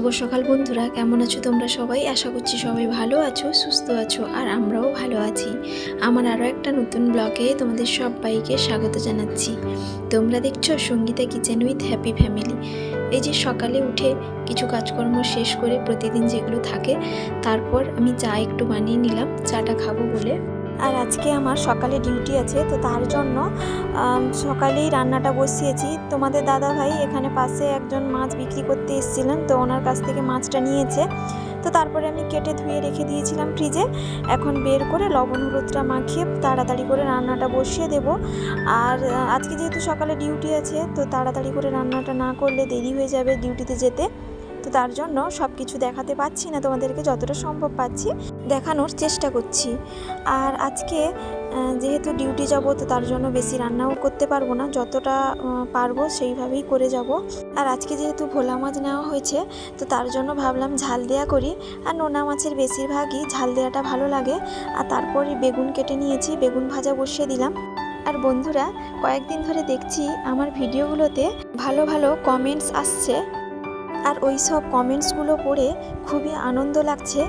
শুভ সকাল বন্ধুরা, কেমন আছো তোমরা সবাই? আশা করছি সবাই ভালো আছো, সুস্থ আছো, আর আমরাও ভালো আছি। আমার আরও একটা নতুন ব্লগে তোমাদের সবাইকে স্বাগত জানাচ্ছি। তোমরা দেখছো Sangeeta kitchen with happy family. এই যে সকালে উঠে কিছু কাজকর্ম শেষ করে প্রতিদিন যেগুলো থাকে, তারপর আমি চা একটু বানিয়ে নিলাম চাটা খাবো বলে। আর আজকে আমার সকালে ডিউটি আছে, তো তার জন্য সকালেই রান্নাটা বসিয়েছি। তোমাদের দাদা ভাই এখানে পাশে একজন মাছ বিক্রি করতে এসেছিলেন, তো ওনার কাছ থেকে মাছটা নিয়েছে। তো তারপরে আমি কেটে ধুয়ে রেখে দিয়েছিলাম ফ্রিজে। এখন বের করে লবণ হলুদটা মাখিয়ে তাড়াতাড়ি করে রান্নাটা বসিয়ে দেব। আর আজকে যেহেতু সকালে ডিউটি আছে, তো তাড়াতাড়ি করে রান্নাটা না করলে দেরি হয়ে যাবে ডিউটিতে যেতে। তো তার জন্য সব কিছু দেখাতে পাচ্ছি না তোমাদেরকে, যতটা সম্ভব পাচ্ছি দেখানোর চেষ্টা করছি। আর আজকে যেহেতু ডিউটি যাব, তো তার জন্য বেশি রান্নাও করতে পারবো না, যতটা পারবো সেইভাবেই করে যাব। আর আজকে যেহেতু ভোলা মাছ নেওয়া হয়েছে, তো তার জন্য ভাবলাম ঝাল দেওয়া করি। আর নোনা মাছের বেশিরভাগই ঝাল দেওয়াটা ভালো লাগে। আর তারপরে বেগুন কেটে নিয়েছি, বেগুন ভাজা বসিয়ে দিলাম। আর বন্ধুরা, কয়েকদিন ধরে দেখছি আমার ভিডিওগুলোতে ভালো ভালো কমেন্টস আসছে, আর ওই সব কমেন্টসগুলো পড়ে খুবই আনন্দ লাগছে।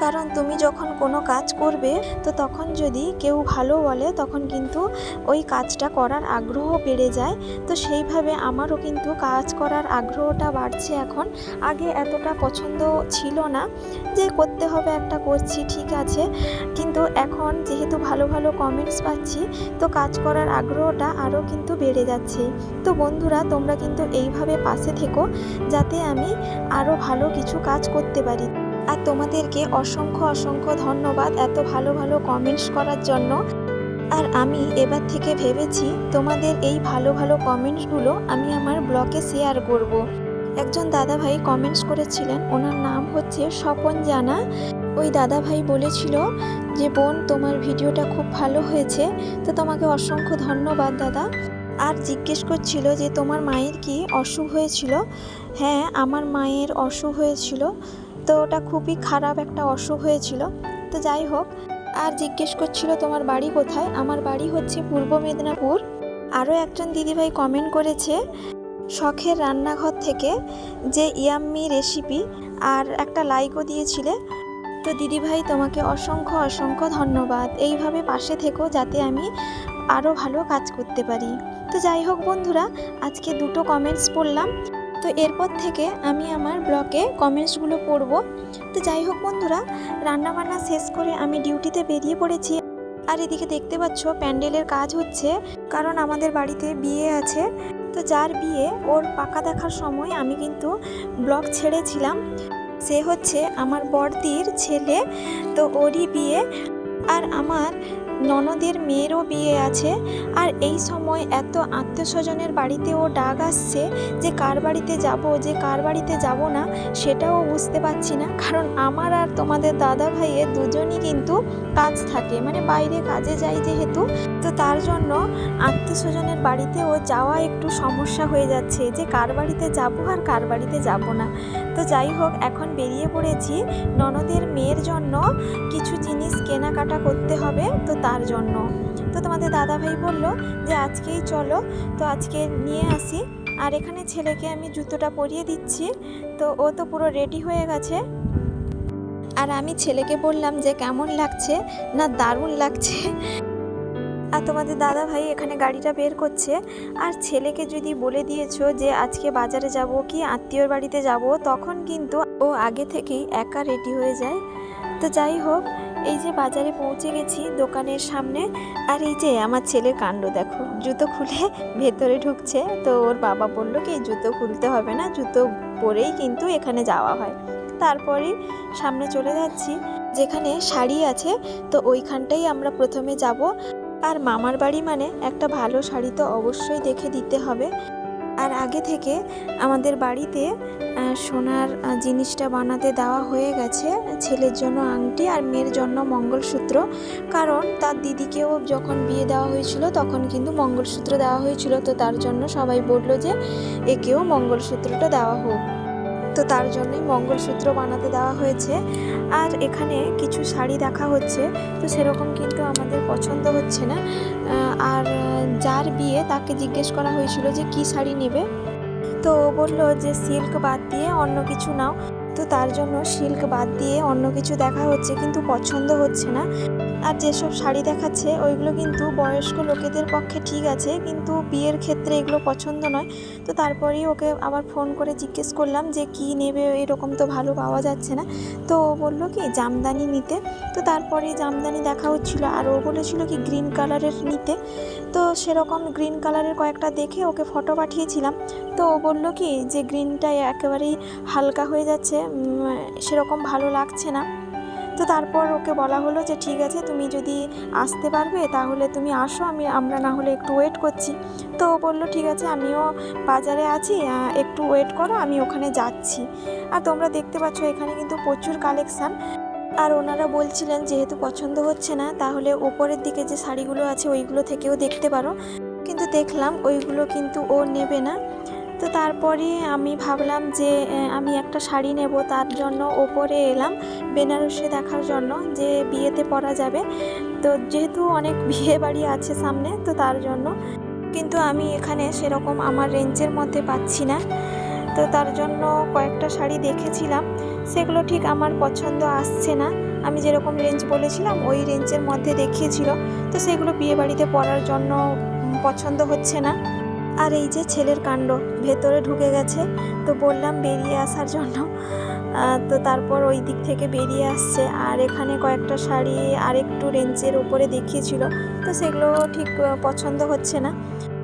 কারণ তুমি যখন কোনো কাজ করবে, তো তখন যদি কেউ ভালো বলে, তখন কিন্তু ওই কাজটা করার আগ্রহ বেড়ে যায়। তো সেইভাবে আমারও কিন্তু কাজ করার আগ্রহটা বাড়ছে এখন। আগে এতটা পছন্দ ছিল না, যে করতে হবে একটা করছি ঠিক আছে, কিন্তু এখন যেহেতু ভালো ভালো কমেন্টস পাচ্ছি, তো কাজ করার আগ্রহটা আরও কিন্তু বেড়ে যাচ্ছে। তো বন্ধুরা, তোমরা কিন্তু এইভাবে পাশে থেকো, যাতে আমি আরও ভালো কিছু কাজ করতে পারি। আর তোমাদেরকে অসংখ্য অসংখ্য ধন্যবাদ এত ভালো ভালো কমেন্টস করার জন্য। আর আমি এবার থেকে ভেবেছি তোমাদের এই ভালো ভালো কমেন্টসগুলো আমি আমার ব্লগে শেয়ার করব। একজন দাদাভাই কমেন্টস করেছিলেন, ওনার নাম হচ্ছে স্বপন জানা। ওই দাদাভাই বলেছিল যে বোন, তোমার ভিডিওটা খুব ভালো হয়েছে, তো তোমাকে অসংখ্য ধন্যবাদ দাদা। আর জিজ্ঞেস করছিল যে তোমার মায়ের কি অসুখ হয়েছিল? হ্যাঁ, আমার মায়ের অসুখ হয়েছিল, তো ওটা খুবই খারাপ একটা অসুখ হয়েছিল। তো যাই হোক, আর জিজ্ঞেস করছিল তোমার বাড়ি কোথায়? আমার বাড়ি হচ্ছে পূর্ব মেদিনীপুর। আরও একজন দিদিভাই কমেন্ট করেছে শখের রান্নাঘর থেকে, যে ইয়াম্মি রেসিপি, আর একটা লাইকও দিয়েছিলে। তো দিদিভাই, তোমাকে অসংখ্য অসংখ্য ধন্যবাদ। এইভাবে পাশে থেকো, যাতে আমি আরও ভালো কাজ করতে পারি। তো যাই হোক বন্ধুরা, আজকে দুটো কমেন্টস পড়লাম, তো এরপর থেকে আমি আমার ব্লগে কমেন্টসগুলো পড়ব। তো যাই হোক বন্ধুরা, রান্নাবান্না শেষ করে আমি ডিউটিতে বেরিয়ে পড়েছি। আর এদিকে দেখতে পাচ্ছ প্যান্ডেলের কাজ হচ্ছে, কারণ আমাদের বাড়িতে বিয়ে আছে। তো যার বিয়ে, ওর পাকা দেখার সময় আমি কিন্তু ব্লগ ছেড়েছিলাম। সে হচ্ছে আমার বড়দির ছেলে, তো ওরই বিয়ে। আর আমার ননদের মেয়েরও বিয়ে আছে। আর এই সময় এত আত্মীয় স্বজনের বাড়িতেও ডাক আসছে, যে কার বাড়িতে যাব, যে কার বাড়িতে যাব না সেটাও বুঝতে পারছি না। কারণ আমার আর তোমাদের দাদা ভাইয়ের দুজনই কিন্তু কাজ থাকে, মানে বাইরে কাজে যাই যেহেতু, তো তার জন্য আত্মীয় স্বজনের বাড়িতেও যাওয়া একটু সমস্যা হয়ে যাচ্ছে, যে কার বাড়িতে যাব আর কার বাড়িতে যাব না। তো যাই হোক, এখন বেরিয়ে পড়েছি ননদের মেয়ের জন্য কিছু জিনিস কেনাকাটা করতে হবে, তো তার জন্য। তো তোমাদের দাদাভাই বলল যে আজকেই চলো, তো আজকে নিয়ে আসি। আর এখানে ছেলেকে আমি জুতোটা পরিয়ে দিচ্ছি, তো ও তো পুরো রেডি হয়ে গেছে। আর আমি ছেলেকে বললাম যে কেমন লাগছে, না দারুণ লাগছে। আর তোমাদের দাদা ভাই এখানে গাড়িটা বের করছে। আর ছেলেকে যদি বলে দিয়েছো যে আজকে বাজারে যাব কি আত্মীয়র বাড়িতে যাব, তখন কিন্তু ও আগে থেকেই একা রেডি হয়ে যায়। তো যাই হোক, এই যে বাজারে পৌঁছে গেছি দোকানের সামনে। আর এই যে আমার ছেলের কাণ্ড দেখো, জুতো খুলে ভেতরে ঢুকছে। তো ওর বাবা বললো কি জুতো খুলতে হবে না, জুতো পরেই কিন্তু এখানে যাওয়া হয়। তারপরে সামনে চলে যাচ্ছি, যেখানে শাড়ি আছে, তো ওইখানটাই আমরা প্রথমে যাব। আর মামার বাড়ি মানে একটা ভালো শাড়ি তো অবশ্যই দেখে দিতে হবে। আর আগে থেকে আমাদের বাড়িতে সোনার জিনিসটা বানাতে দেওয়া হয়ে গেছে, ছেলের জন্য আংটি আর মেয়ের জন্য মঙ্গলসূত্র। কারণ তার দিদিকেও যখন বিয়ে দেওয়া হয়েছিল, তখন কিন্তু মঙ্গলসূত্র দেওয়া হয়েছিল, তো তার জন্য সবাই বললো যে একেও মঙ্গলসূত্রটা দেওয়া হোক। তো তার জন্যই মঙ্গলসূত্র বানাতে দেওয়া হয়েছে। আর এখানে কিছু শাড়ি দেখা হচ্ছে, তো সেরকম কিন্তু আমাদের পছন্দ হচ্ছে না। আর যার বিয়ে তাকে জিজ্ঞেস করা হয়েছিল যে কি শাড়ি নেবে, তো ও বললো যে সিল্ক বাদ দিয়ে অন্য কিছু নাও। তার জন্য সিল্ক বাদ দিয়ে অন্য কিছু দেখা হচ্ছে, কিন্তু পছন্দ হচ্ছে না। আর যেসব শাড়ি দেখাচ্ছে ওইগুলো কিন্তু বয়স্ক লোকেদের পক্ষে ঠিক আছে, কিন্তু বিয়ের ক্ষেত্রে এগুলো পছন্দ নয়। তো তারপরেই ওকে আবার ফোন করে জিজ্ঞেস করলাম যে কি নেবে, এরকম তো ভালো পাওয়া যাচ্ছে না। তো ও বললো কি জামদানি নিতে। তো তারপরে জামদানি দেখা হচ্ছিলো, আর ও বলেছিল কি গ্রিন কালারের নিতে। তো সেরকম গ্রিন কালারের কয়েকটা দেখে ওকে ফটো পাঠিয়েছিলাম। তো ও বললো কি যে গ্রিনটা একেবারেই হালকা হয়ে যাচ্ছে, সেরকম ভালো লাগছে না। তো তারপর ওকে বলা হলো যে ঠিক আছে, তুমি যদি আসতে পারবে তাহলে তুমি আসো, আমরা না হলে একটু ওয়েট করছি। তো ও বললো ঠিক আছে, আমিও বাজারে আছি, একটু ওয়েট করো, আমি ওখানে যাচ্ছি। আর তোমরা দেখতে পাচ্ছ এখানে কিন্তু প্রচুর কালেকশান। আর ওনারা বলছিলেন যেহেতু পছন্দ হচ্ছে না, তাহলে ওপরের দিকে যে শাড়িগুলো আছে ওইগুলো থেকেও দেখতে পারো, কিন্তু দেখলাম ওইগুলো কিন্তু ও নেবে না। তো তারপরে আমি ভাবলাম যে আমি একটা শাড়ি নেব, তার জন্য ওপরে এলাম বেনারসি দেখার জন্য যে বিয়েতে পরা যাবে। তো যেহেতু অনেক বিয়ে বাড়ি আছে সামনে, তো তার জন্য, কিন্তু আমি এখানে সেরকম আমার রেঞ্জের মধ্যে পাচ্ছি না। তো তার জন্য কয়েকটা শাড়ি দেখেছিলাম, সেগুলো ঠিক আমার পছন্দ আসছে না। আমি যেরকম রেঞ্জ বলেছিলাম ওই রেঞ্জের মধ্যে দেখিয়েছিল, তো সেগুলো বিয়ে বাড়িতে পরার জন্য পছন্দ হচ্ছে না। আর এই যে ছেলের কাণ্ড, ভেতরে ঢুকে গেছে, তো বললাম বেরিয়ে আসার জন্য। তো তারপর ওই দিক থেকে বেরিয়ে আসছে। আর এখানে কয়েকটা শাড়ি আর একটু রেঞ্জের উপরে দেখিয়েছিল, তো সেগুলো ঠিক পছন্দ হচ্ছে না।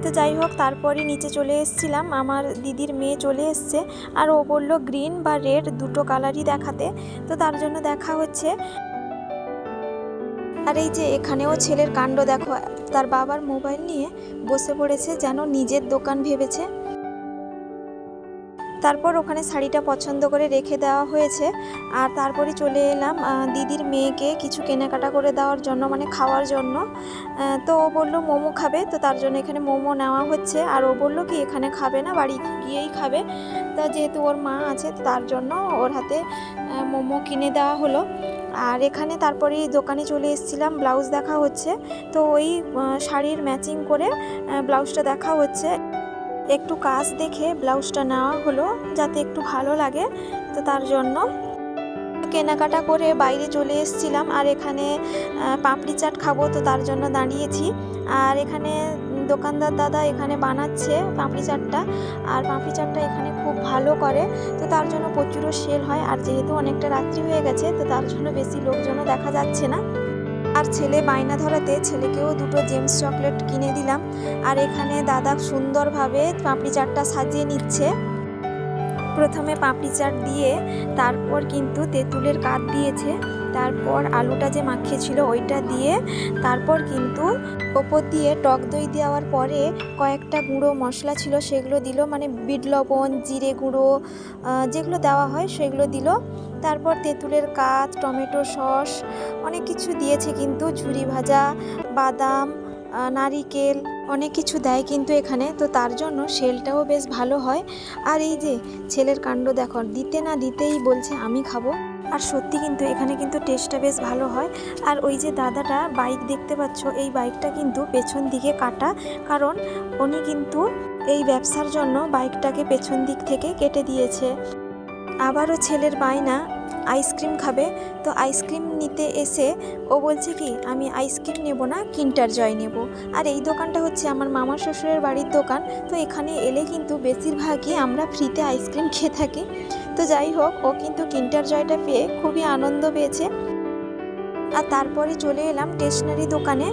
তো যাই হোক, তারপরে নিচে চলে এসেছিলাম, আমার দিদির মেয়ে চলে এসছে, আর ও বললো গ্রিন বা রেড দুটো কালারই দেখাতে। তো তার জন্য দেখা হচ্ছে। আর এই যে এখানেও ছেলের কাণ্ড দেখো, তার বাবার মোবাইল নিয়ে বসে পড়েছে, যেন নিজের দোকান ভেবেছে। তারপর ওখানে শাড়িটা পছন্দ করে রেখে দেওয়া হয়েছে। আর তারপরে চলে এলাম দিদির মেয়েকে কিছু কেনাকাটা করে দেওয়ার জন্য, মানে খাওয়ার জন্য। তো ও বললো মোমো খাবে, তো তার জন্য এখানে মোমো নেওয়া হচ্ছে। আর ও বললো কি এখানে খাবে না, বাড়ি গিয়েই খাবে। তা যেহেতু ওর মা আছে, তার জন্য ওর হাতে মোমো কিনে দেওয়া হলো। আর এখানে তারপরে দোকানে চলে এসেছিলাম, ব্লাউজ দেখা হচ্ছে। তো ওই শাড়ির ম্যাচিং করে ব্লাউজটা দেখা হচ্ছে। একটু কাজ দেখে ব্লাউজটা নেওয়া হলো, যাতে একটু ভালো লাগে। তো তার জন্য কেনাকাটা করে বাইরে চলে এসেছিলাম। আর এখানে পাপড়ি চাট খাবো, তো তার জন্য দাঁড়িয়েছি। আর এখানে দোকানদার দাদা এখানে বানাচ্ছে পাপড়ি চাটটা, আর পাপড়ি চাটটা এখানে খুব ভালো করে, তো তার জন্য প্রচুরও সেল হয়। আর যেহেতু অনেকটা রাত্রি হয়ে গেছে, তো তার জন্য বেশি লোকজনও দেখা যাচ্ছে না। আর ছেলে বায়না ধরাতে ছেলেকেও দুটো জেমস চকলেট কিনে দিলাম। আর এখানে দাদা সুন্দরভাবে পাপড়ি চাটটা সাজিয়ে নিচ্ছে। প্রথমে পাপড়ি চাট দিয়ে তারপর কিন্তু তেঁতুলের কাঠ দিয়েছে, তারপর আলুটা যে মাখিয়েছিল ওইটা দিয়ে, তারপর কিন্তু ওপর দিয়ে টক দই দেওয়ার পরে কয়েকটা গুঁড়ো মশলা ছিল সেগুলো দিল, মানে বিট লবণ, জিরে গুঁড়ো, যেগুলো দেওয়া হয় সেগুলো দিল। তারপর তেঁতুলের কাঠ, টমেটো সস, অনেক কিছু দিয়েছে, কিন্তু ঝুরি ভাজা, বাদাম, নারিকেল, অনেক কিছু দেয় কিন্তু এখানে। তো তার জন্য সেলটাও বেশ ভালো হয়। আর এই যে ছেলের কাণ্ড দেখো, দিতে না দিতেই বলছে আমি খাবো। আর সত্যি কিন্তু এখানে কিন্তু টেস্টটা বেশ ভালো হয়। আর ওই যে দাদাটা বাইক দেখতে পাচ্ছ, এই বাইকটা কিন্তু পেছন দিকে কাটা, কারণ উনি কিন্তু এই ব্যবসার জন্য বাইকটাকে পেছন দিক থেকে কেটে দিয়েছে। আবারও ছেলের বায়না আইসক্রিম খাবে। তো আইসক্রিম নিতে এসে ও বলছে কি আমি আইসক্রিম নেব না, কিন্ডার জয় নেব। আর এই দোকানটা হচ্ছে আমার মামা শ্বশুরের বাড়ির দোকান, তো এখানে এলে কিন্তু বেশিরভাগই আমরা ফ্রিতে আইসক্রিম খেয়ে থাকি। তো যাই হোক, ও কিন্তু কিন্ডার জয়টা পেয়ে খুবই আনন্দ পেয়েছে। আর তারপরে চলে এলাম স্টেশনারি দোকানে।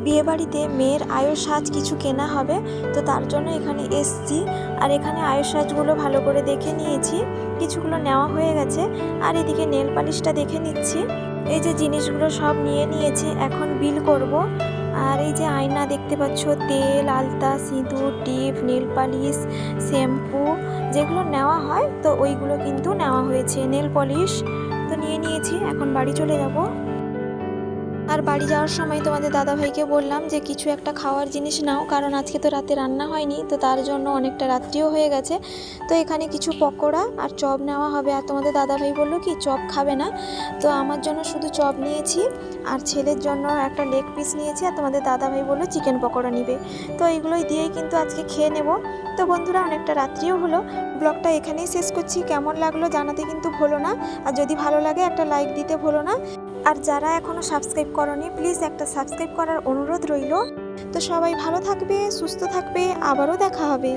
বিয়েবাড়িতে মেয়ের আয়ের সাজ কিছু কেনা হবে, তো তার জন্য এখানে এসছি। আর এখানে আয়ের সাজগুলো ভালো করে দেখে নিয়েছি, কিছুগুলো নেওয়া হয়ে গেছে। আর এদিকে নেল পালিশটা দেখে নিচ্ছি। এই যে জিনিসগুলো সব নিয়ে নিয়েছি, এখন বিল করব। আর এই যে আয়না দেখতে পাচ্ছ, তেল, আলতা, সিঁদুর, টিপ, নেল পালিশ, শ্যাম্পু, যেগুলো নেওয়া হয় তো ওইগুলো কিন্তু নেওয়া হয়েছে। নেল পলিশ তো নিয়ে নিয়েছি, এখন বাড়ি চলে যাব। আর বাড়ি যাওয়ার সময় তোমাদের দাদাভাইকে বললাম যে কিছু একটা খাওয়ার জিনিস নাও, কারণ আজকে তো রাতে রান্না হয়নি, তো তার জন্য অনেকটা রাত্রিও হয়ে গেছে। তো এখানে কিছু পকোড়া আর চপ নেওয়া হবে। আর তোমাদের দাদাভাই বললো কি চপ খাবে না, তো আমার জন্য শুধু চপ নিয়েছি আর ছেলের জন্য একটা লেগ পিস নিয়েছি। আর তোমাদের দাদাভাই বললো চিকেন পকোড়া নিবে। তো এইগুলোই দিয়েই কিন্তু আজকে খেয়ে নেব। তো বন্ধুরা অনেকটা রাত্রিও হলো, ব্লগটা এখানেই শেষ করছি। কেমন লাগলো জানাতে কিন্তু ভুলো না, আর যদি ভালো লাগে একটা লাইক দিতে ভুলো না। আর যারা এখনও সাবস্ক্রাইব করনি প্লিজ একটা সাবস্ক্রাইব করার অনুরোধ রইল। তো সবাই ভালো থাকবে, সুস্থ থাকবে, আবারও দেখা হবে।